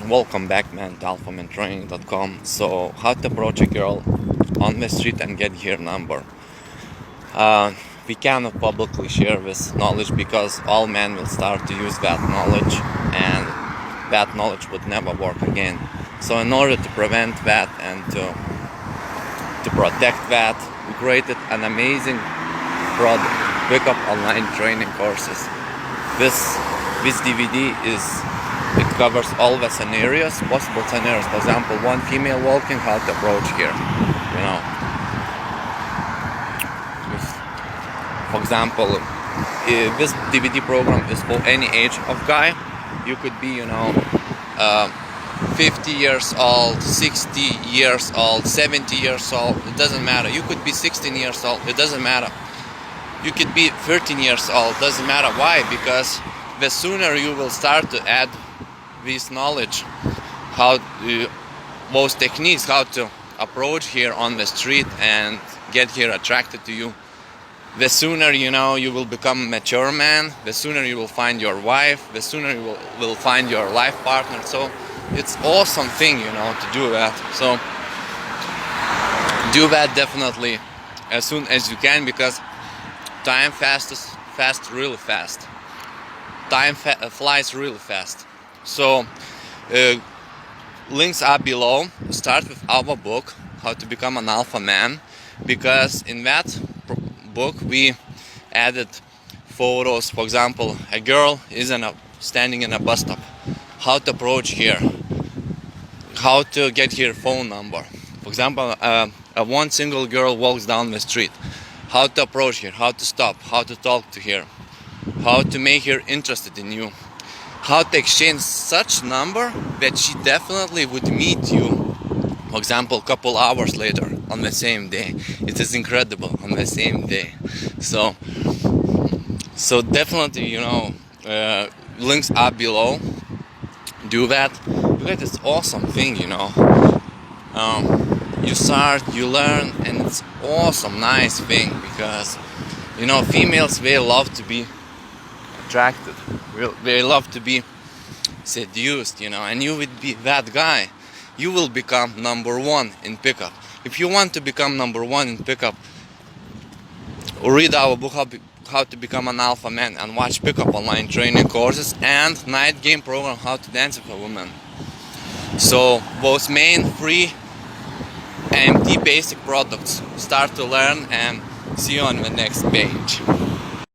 Welcome back, man, to Alphamantraining.com. So, how to approach a girl on the street and get her number. We cannot publicly share this knowledge because all men will start to use that knowledge, and that knowledge would never work again. So, in order to prevent that and to protect that, we created an amazing product: Pickup Online Training Courses. This DVD it covers all the scenarios, possible scenarios. For example, one female walking, how to approach here. For example, this DVD program is for any age of guy. You could be, 50 years old, 60 years old, 70 years old. It doesn't matter. You could be 16 years old. It doesn't matter. You could be 13 years old. Doesn't matter. Why? Because the sooner you will start to add this knowledge, those techniques, how to approach here on the street and get here attracted to you, the sooner you will become a mature man, the sooner you will find your wife, the sooner you will find your life partner. So it's awesome thing, to do that. So do that definitely as soon as you can, because time really fast. Time flies really fast. So links are below. Start with our book, How to Become an Alpha Man, because in that book we added photos. For example, a girl is standing in a bus stop, how to approach her, how to get her phone number. For example, one single girl walks down the street, how to approach her, how to stop, how to talk to her, how to make her interested in you, how to exchange such number that she definitely would meet you, for example, a couple hours later on the same day. It is incredible, on the same day. So definitely, links are below. Do that. It's awesome thing, you start, you learn, and it's awesome, nice thing, because females, they love to be attracted, they love to be seduced, and you would be that guy. You will become number one in pickup. If you want to become number one in pickup, read our book, How to Become an Alpha Man, and watch Pickup Online Training Courses and night game program, How to Dance with a Woman. So those main free AMT basic products. Start to learn, and see you on the next page.